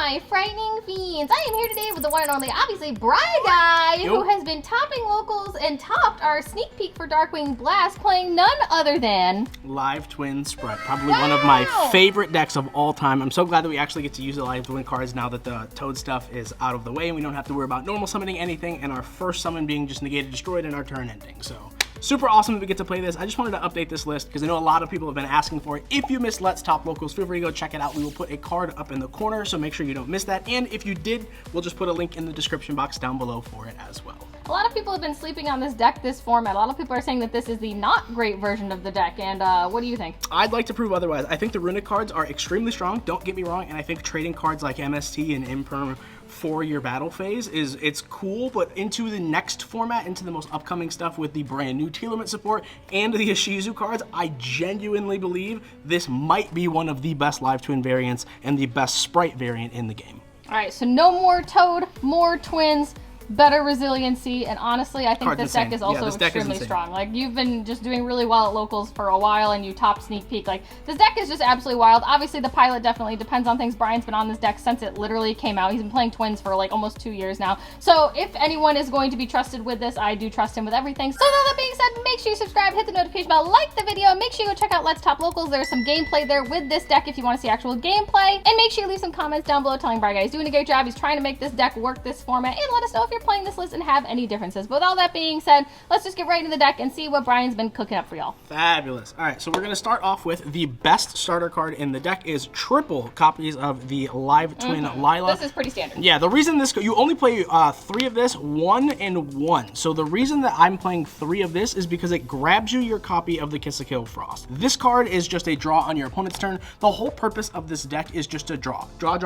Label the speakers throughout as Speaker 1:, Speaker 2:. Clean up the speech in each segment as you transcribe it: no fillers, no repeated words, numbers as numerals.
Speaker 1: my frightening fiends. I am here today with the one and only, obviously, Bryan guy, who has been topping locals and topped our sneak peek for Darkwing Blast, playing none other than
Speaker 2: Live Twin Spright, probably one of my favorite decks of all time. I'm so glad that we actually get to use the Live Twin cards now that the Toad stuff is out of the way and we don't have to worry about normal summoning anything and our first summon being just negated, destroyed, and our turn ending. So super awesome that we get to play this. I just wanted to update this list because I know a lot of people have been asking for it. If you missed Let's Top Locals, feel free to go check it out. We will put a card up in the corner, so make sure you don't miss that. And if you did, we'll just put a link in the description box down below for it as well.
Speaker 1: A lot of people have been sleeping on this deck, this format. A lot of people are saying that this is the not great version of the deck, and what do you think?
Speaker 2: I'd like to prove otherwise. I think the Runic cards are extremely strong, don't get me wrong, and I think trading cards like MST and Imperm for your battle phase it's cool, but into the next format, into the most upcoming stuff with the brand new Telemint support and the Ishizu cards, I genuinely believe this might be one of the best Live Twin variants and the best Spright variant in the game.
Speaker 1: All right, so no more Toad, more Twins, better resiliency, and honestly, I think this deck is also extremely strong. Like, you've been just doing really well at locals for a while, and you top sneak peek. Like, this deck is just absolutely wild. Obviously, the pilot definitely depends on things. Bryan's been on this deck since it literally came out. He's been playing Twins for like almost 2 years now. So if anyone is going to be trusted with this, I do trust him with everything. So with all that being said, make sure you subscribe, hit the notification bell, like the video, and make sure you go check out Let's Top Locals. There's some gameplay there with this deck if you want to see actual gameplay. And make sure you leave some comments down below telling Bryan he's doing a great job. He's trying to make this deck work this format, and let us know if you're playing this list and have any differences. But with all that being said, let's just get right into the deck and see what Bryan's been cooking up for y'all.
Speaker 2: Fabulous. All right, so we're going to start off with the best starter card in the deck is triple copies of the Live Twin Lila.
Speaker 1: This is pretty standard.
Speaker 2: Yeah, the reason you only play 3 of this, 1 and 1. So the reason that I'm playing 3 of this is because it grabs you your copy of the Kiss a Kill Frost. This card is just a draw on your opponent's turn. The whole purpose of this deck is just to draw. Draw.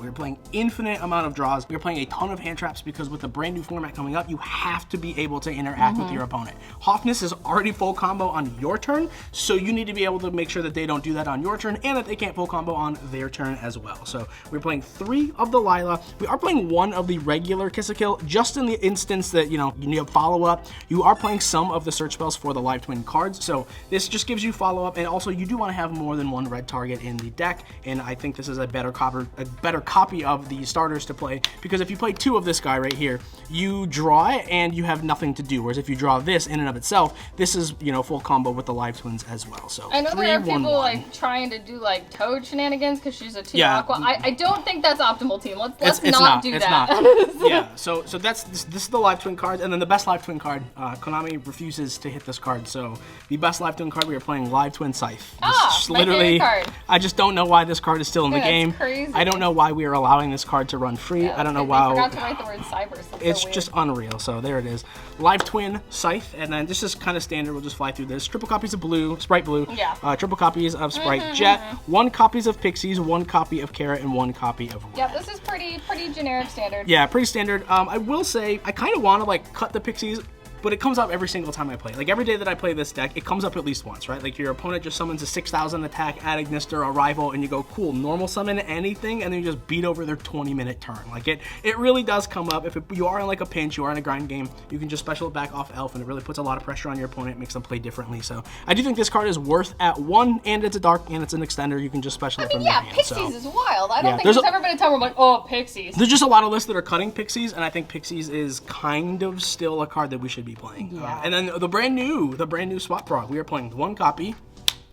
Speaker 2: We're playing infinite amount of draws. We're playing a ton of hand traps because with the brand new format coming up, you have to be able to interact with your opponent. Hoffness is already full combo on your turn, so you need to be able to make sure that they don't do that on your turn and that they can't full combo on their turn as well. So we're playing 3 of the Lila. We are playing 1 of the regular Kiss a Kill, just in the instance that, you need a follow-up. You are playing some of the search spells for the Live Twin cards, so this just gives you follow-up, and also you do want to have more than 1 red target in the deck, and I think this is a better copy of the starters to play, because if you play 2 of this guy right here, you draw it and you have nothing to do, whereas if you draw this in and of itself, this is, full combo with the Live Twins as well. So
Speaker 1: I know there are people like trying to do like Toad shenanigans because she's a 2 aqua. I don't think that's optimal, team. Let's not do that.
Speaker 2: Yeah, so that's this is the Live Twin card, and then the best Live Twin card, Konami refuses to hit this card, so the best Live Twin card, we are playing Live Twin Scythe.
Speaker 1: My favorite card.
Speaker 2: I just don't know why this card is still in the game.
Speaker 1: Crazy.
Speaker 2: I don't know why we are allowing this card to run free. I don't know why.
Speaker 1: I forgot to write the word cyber. So
Speaker 2: it's just unreal. So there it is. Live Twin Scythe, and then this is kind of standard. We'll just fly through this. Triple copies of blue, Spright Blue.
Speaker 1: Yeah.
Speaker 2: Triple copies of Spright Jet. 1 copies of Pixies, 1 copy of Carrot, and 1 copy of Red.
Speaker 1: Yeah, this is pretty generic standard.
Speaker 2: Yeah, pretty standard. I will say I kind of want to like cut the Pixies, but it comes up every single time I play. Like every day that I play this deck, it comes up at least once, right? Like your opponent just summons a 6,000 attack, add Ignister, a rival, and you go, cool, normal summon anything, and then you just beat over their 20-minute turn. Like it really does come up. If you are in like a pinch, you are in a grind game, you can just special it back off Elf, and it really puts a lot of pressure on your opponent, makes them play differently. So I do think this card is worth at 1, and it's a dark, and it's an extender. You can just special it from your hand.
Speaker 1: Pixies is wild. I don't think there's ever been a time where I'm like, oh, Pixies.
Speaker 2: There's just a lot of lists that are cutting Pixies, and I think Pixies is kind of still a card that we should be playing.
Speaker 1: Yeah.
Speaker 2: And then the brand new Swap Frog. We are playing 1 copy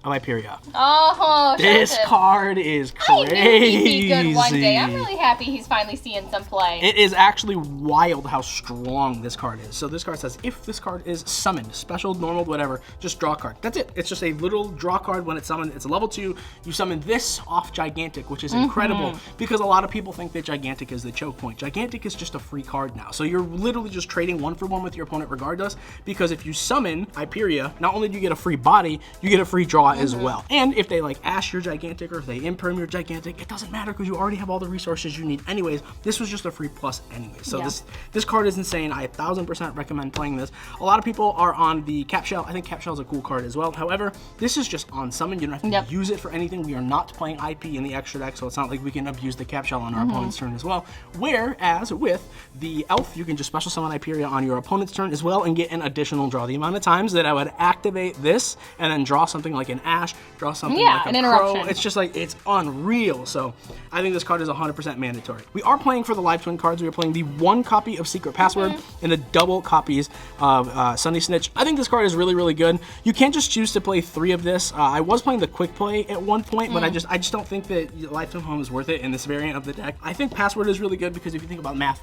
Speaker 2: of Hyperia.
Speaker 1: Oh,
Speaker 2: this card is crazy.
Speaker 1: I knew he'd be good one day. I'm really happy he's finally seeing some play.
Speaker 2: It is actually wild how strong this card is. So this card says, if this card is summoned, special, normal, whatever, just draw a card. That's it. It's just a little draw card when it's summoned. It's a level 2. You summon this off Gigantic, which is incredible because a lot of people think that Gigantic is the choke point. Gigantic is just a free card now. So you're literally just trading 1 for 1 with your opponent regardless, because if you summon Hyperia, not only do you get a free body, you get a free draw as well. And if they like Ash your Gigantic or if they Imperm your Gigantic, it doesn't matter because you already have all the resources you need anyways. This was just a free plus anyway. So this card is insane. I 1000% recommend playing this. A lot of people are on the Cap Shell. I think Cap Shell is a cool card as well. However, this is just on summon. You don't have to use it for anything. We are not playing IP in the extra deck, so it's not like we can abuse the Cap Shell on our opponent's turn as well. Whereas with the Elf, you can just special summon Hyperia on your opponent's turn as well and get an additional draw. The amount of times that I would activate this and then draw something like an an Ash, draw something like a
Speaker 1: an
Speaker 2: Crow.
Speaker 1: interruption.
Speaker 2: It's just like, it's unreal. So I think this card is 100% mandatory. We are playing for the live twin cards. We are playing the 1 copy of Secret Password and the double copies of Sunny Snitch. I think this card is really, really good. You can't just choose to play 3 of this. I was playing the quick play at one point, but I just don't think that live twin home is worth it in this variant of the deck. I think Password is really good because if you think about math,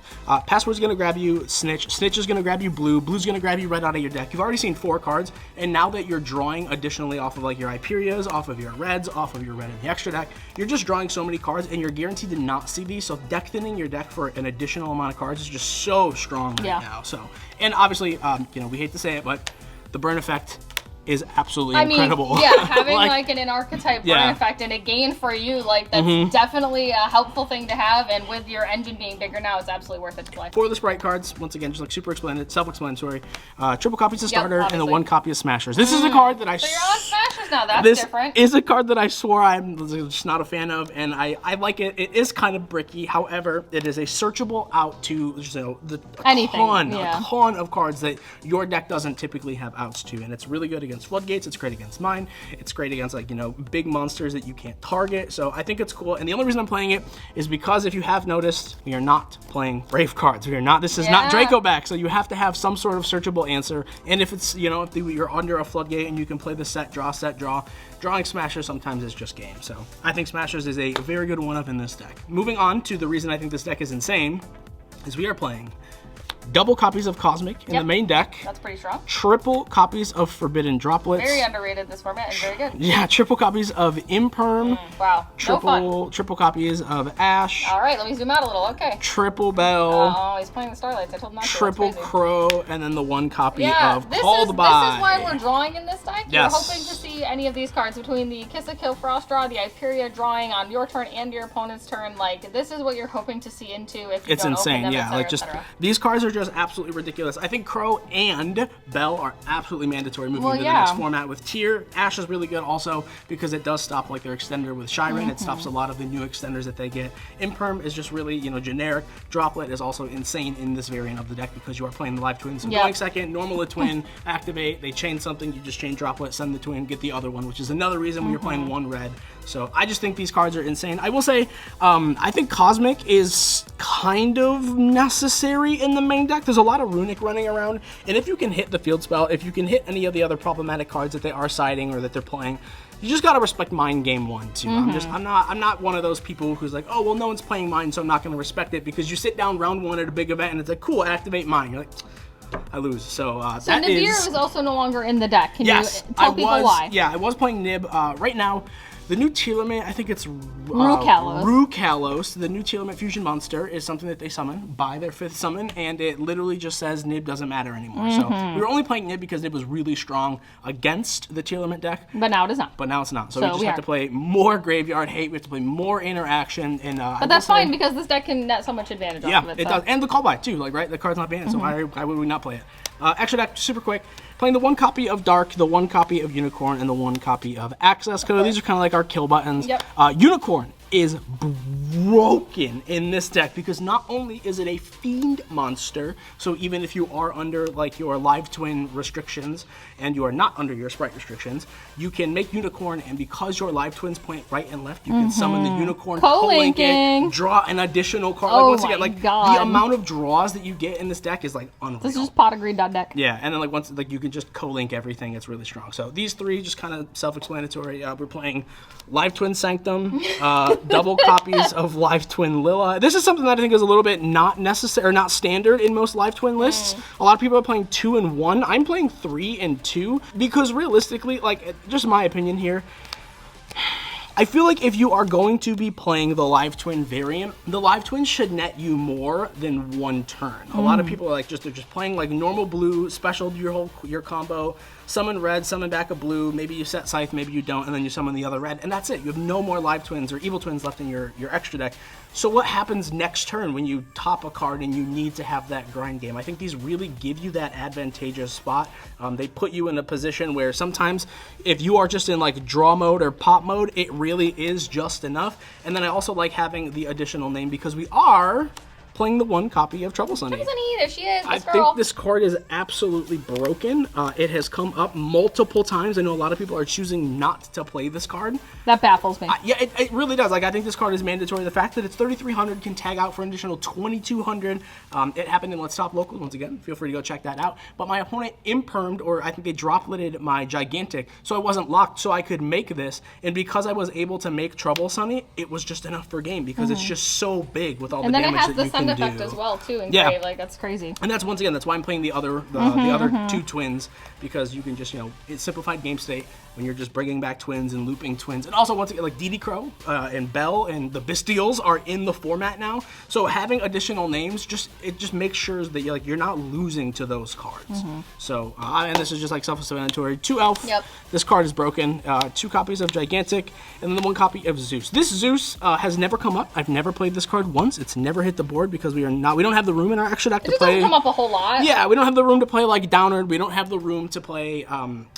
Speaker 2: Password's gonna grab you Snitch, Snitch is gonna grab you Blue, Blue's gonna grab you Red out of your deck. You've already seen 4 cards, and now that you're drawing additionally off of like your Hyperias, off of your Reds, off of your Red in the extra deck, you're just drawing so many cards, and you're guaranteed to not see these. So deck thinning your deck for an additional amount of cards is just so strong right now. So, and obviously, you know, we hate to say it, but the burn effect is absolutely incredible.
Speaker 1: Yeah, having like an archetype burn effect and a gain for you, like that's definitely a helpful thing to have, and with your engine being bigger now, it's absolutely worth it to play. For
Speaker 2: the Spright cards, once again, just like super self-explanatory, triple copies of Starter and the 1 copy of Smashers. This is a card that
Speaker 1: So you're on Smashers now, that's different.
Speaker 2: This is a card that I swore I'm just not a fan of, and I like it. It is kind of bricky, however, it is a searchable out to, you know, a ton of cards that your deck doesn't typically have outs to, and it's really good against Floodgates, it's great against mine, it's great against, like, you know, big monsters that you can't target. So I think it's cool, and the only reason I'm playing it is because if you have noticed, we are not playing Brave cards. We are not, this is not Draco back, so you have to have some sort of searchable answer. And if it's, you know, if you're under a Floodgate and you can play the set draw, drawing Smashers sometimes is just game. So I think Smashers is a very good one-up in this deck. Moving on to the reason I think this deck is insane is we are playing double copies of Cosmic in the main deck.
Speaker 1: That's pretty strong.
Speaker 2: Triple copies of Forbidden Droplets.
Speaker 1: Very underrated this format and very good.
Speaker 2: Yeah, triple copies of Imperm.
Speaker 1: Wow.
Speaker 2: Triple copies of Ash.
Speaker 1: All right, let me zoom out a little. Okay.
Speaker 2: Triple Bell.
Speaker 1: Oh, he's playing the Starlights. I told him not to.
Speaker 2: Triple Crow, and then the 1 copy of Called By.
Speaker 1: This is why we're drawing in this deck. You're hoping to see any of these cards between the Kiss a Kill Frost draw, the Hyperia drawing on your turn and your opponent's turn. Like, this is what you're hoping to see into if you don't
Speaker 2: insane,
Speaker 1: open them,
Speaker 2: yeah. Like, just these cards are just absolutely ridiculous. I think Crow and Bell are absolutely mandatory moving into the next format with Tier. Ash is really good also because it does stop like their extender with Shyren. It stops a lot of the new extenders that they get. Imperm is just really, you know, generic. Droplet is also insane in this variant of the deck because you are playing the live twins. So going second, normal a twin, activate, they chain something, you just chain Droplet, send the twin, get the other one, which is another reason when you're playing 1 red. So I just think these cards are insane. I will say, I think Cosmic is kind of necessary in the main deck. There's a lot of Runic running around, and if you can hit the field spell, if you can hit any of the other problematic cards that they are siding or that they're playing, you just gotta respect mine game 1 too. I'm not one of those people who's like, oh well, no one's playing mine, so I'm not gonna respect it, because you sit down round 1 at a big event and it's like, cool, activate mine. You're like, I lose. So that
Speaker 1: Nadir is also no longer in the deck. Can you tell people why?
Speaker 2: Yeah, I was playing Nib. Right now, the new tier limit, I think it's
Speaker 1: Rukalos.
Speaker 2: The new tier limit fusion monster is something that they summon by their 5th summon, and it literally just says Nib doesn't matter anymore. So we were only playing Nib because Nib was really strong against the tier limit deck.
Speaker 1: But now it is not.
Speaker 2: But now it's not. So we just have to play more Graveyard Hate. We have to play more interaction. And
Speaker 1: but that's fine because this deck can net so much advantage off of it.
Speaker 2: Yeah, it does. And the call by too, like, right? The card's not banned, so why would we not play it? Extra deck, super quick. Playing the 1 copy of Dark, the 1 copy of Unicorn, and the 1 copy of Access Code. These are kind of like our kill buttons. Unicorn is broken in this deck because not only is it a fiend monster, so even if you are under like your live twin restrictions and you are not under your Spright restrictions, you can make Unicorn, and because your live twins point right and left, you can summon the Unicorn, co-link it, draw an additional card. Like, once again, like the amount of draws that you get in this deck is like unreal.
Speaker 1: This is just pot-agreed.deck.
Speaker 2: Yeah, and then like once like you can just co-link everything, it's really strong. So these 3 just kind of self-explanatory. We're playing Live Twin Sanctum, double copies of Live Twin Lilla. This is something that I think is a little bit not necessary or not standard in most Live Twin lists. A lot of people are playing 2 and 1. I'm playing 3 and 2 because realistically, like, just my opinion here, I feel like if you are going to be playing the Live Twin variant, the Live Twin should net you more than 1 turn. A lot of people are like they're just playing like normal blue, special your combo, summon red, summon back a blue, maybe you set Scythe, maybe you don't, and then you summon the other red, and that's it. You have no more Live Twins or Evil Twins left in your extra deck. So what happens next turn when you top a card and you need to have that grind game? I think these really give you that advantageous spot. They put you in a position where sometimes if you are just in like draw mode or pop mode, it really is just enough. And then I also like having the additional name because we are playing the one copy of Trouble Sunny.
Speaker 1: Trouble Sunny, there she is,
Speaker 2: I think this card is absolutely broken. It has come up multiple times. I know a lot of people are choosing not to play this card.
Speaker 1: That baffles me.
Speaker 2: Yeah, it really does. Like, I think this card is mandatory. The fact that it's 3,300 can tag out for an additional 2,200. It happened in Let's Stop Locals once again. Feel free to go check that out. But my opponent impermed, or I think they drop lidded my Gigantic, so I wasn't locked, so I could make this. And because I was able to make Trouble Sunny, it was just enough for game because it's just so big with all the damage that you can do.
Speaker 1: And then it has the send effect as well too. In Crave. Like, that's crazy.
Speaker 2: And that's once again, that's why I'm playing the other two twins, because you can just, it's simplified game state when you're just bringing back twins and looping twins. And also, once again, like Didi Crow and Belle and the Bestials are in the format now. So having additional names, it just makes sure that you're not losing to those cards. So, and this is just like self-explanatory. 2 Elf.
Speaker 1: Yep.
Speaker 2: This card is broken. 2 copies of Gigantic, and then 1 copy of Zeus. This Zeus has never come up. I've never played this card once. It's never hit the board because we don't have the room in our extra deck to play.
Speaker 1: It doesn't come up a whole lot.
Speaker 2: Yeah, we don't have the room to play like Downard. We don't have the room to play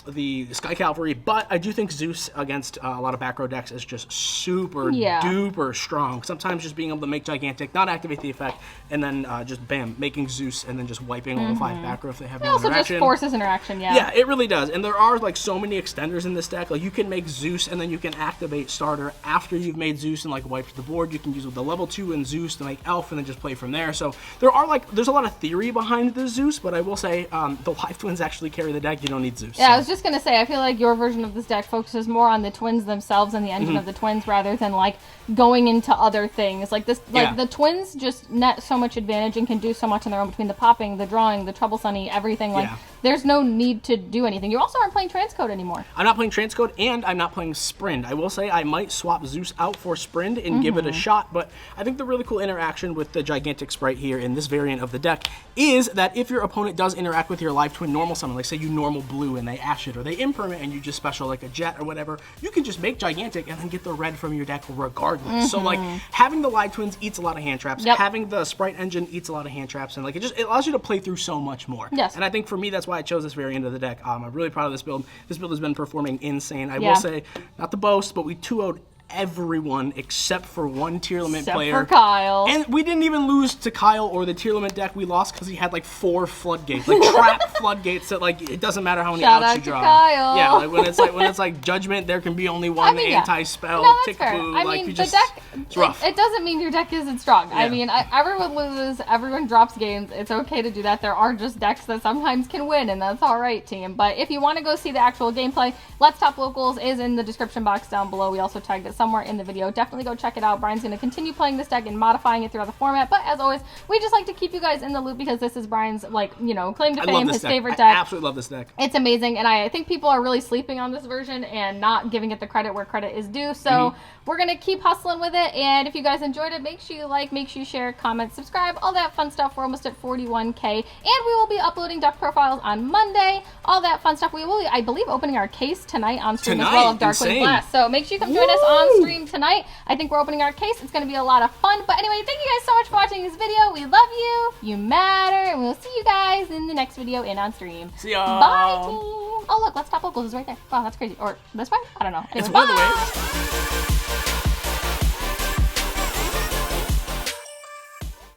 Speaker 2: the Sky Cavalry. But I do think Zeus against a lot of back row decks is just super duper strong. Sometimes just being able to make Gigantic, not activate the effect, and then just bam, making Zeus, and then just wiping all the 5 back row if they have no interaction.
Speaker 1: It also just forces interaction, yeah.
Speaker 2: Yeah, it really does. And there are like so many extenders in this deck. Like, you can make Zeus, and then you can activate Starter after you've made Zeus and like wiped the board. You can use the level 2 and Zeus to make Elf, and then just play from there. So there's a lot of theory behind the Zeus, but I will say the live twins actually carry the deck. You don't need Zeus.
Speaker 1: Yeah, so. I was just gonna say, I feel like your version of this deck focuses more on the twins themselves and the engine of the twins rather than like going into other things. Like this, the twins just net so much advantage and can do so much on their own between the popping, the drawing, the Trouble Sunny, everything. Like there's no need to do anything. You also aren't playing Transcode anymore.
Speaker 2: I'm not playing Transcode, and I'm not playing Sprint. I will say I might swap Zeus out for Sprint and give it a shot, but I think the really cool interaction with the Gigantic Spright here in this variant of the deck is that if your opponent does interact with your live twin normal summon, like say you normal blue and they ash it, or they imperm and you just special like a jet or whatever, you can just make Gigantic and then get the red from your deck regardless. So like having the live twins eats a lot of hand traps, having the Spright engine eats a lot of hand traps, and like it allows you to play through so much more.
Speaker 1: Yes.
Speaker 2: And I think for me that's why I chose this variant of the deck. I'm really proud of this build. This build has been performing insane. I will say, not to boast, but we 2-0'd everyone except for one tier limit player.
Speaker 1: Except for Kyle.
Speaker 2: And we didn't even lose to Kyle or the tier limit deck. We lost because he had like 4 floodgates, like trap floodgates that like it doesn't matter how many outs you draw.
Speaker 1: Kyle.
Speaker 2: Yeah, like when it's like judgment, there can be only one anti-spell.
Speaker 1: No, that's fair.
Speaker 2: Tick-boo,
Speaker 1: I
Speaker 2: like
Speaker 1: mean,
Speaker 2: you just,
Speaker 1: the deck.
Speaker 2: It's rough.
Speaker 1: It doesn't mean your deck isn't strong. I mean, everyone loses, everyone drops games. It's okay to do that. There are just decks that sometimes can win, and that's all right, team. But if you want to go see the actual gameplay, Let's Top Locals is in the description box down below. We also tagged it somewhere in the video. Definitely go check it out. Brian's going to continue playing this deck and modifying it throughout the format. But as always, we just like to keep you guys in the loop because this is Brian's, like, claim to fame, his favorite deck.
Speaker 2: I absolutely love this deck.
Speaker 1: It's amazing, and I think people are really sleeping on this version and not giving it the credit where credit is due. So we're going to keep hustling with it. And if you guys enjoyed it, make sure you like, make sure you share, comment, subscribe, all that fun stuff. We're almost at 41K. And we will be uploading deck profiles on Monday. All that fun stuff. We will be, I believe, opening our case tonight on stream as well of Darkwind Blast. So make sure you come join us on stream tonight. I think we're opening our case. It's going to be a lot of fun. But anyway, thank you guys so much for watching this video. We love you. You matter. And we'll see you guys in the next video and on stream.
Speaker 2: See y'all.
Speaker 1: Bye, team. Oh, look. Let's Top Locals is right there. Wow, that's crazy. Or this way? I don't know. Anyway,
Speaker 2: it's one of the ways.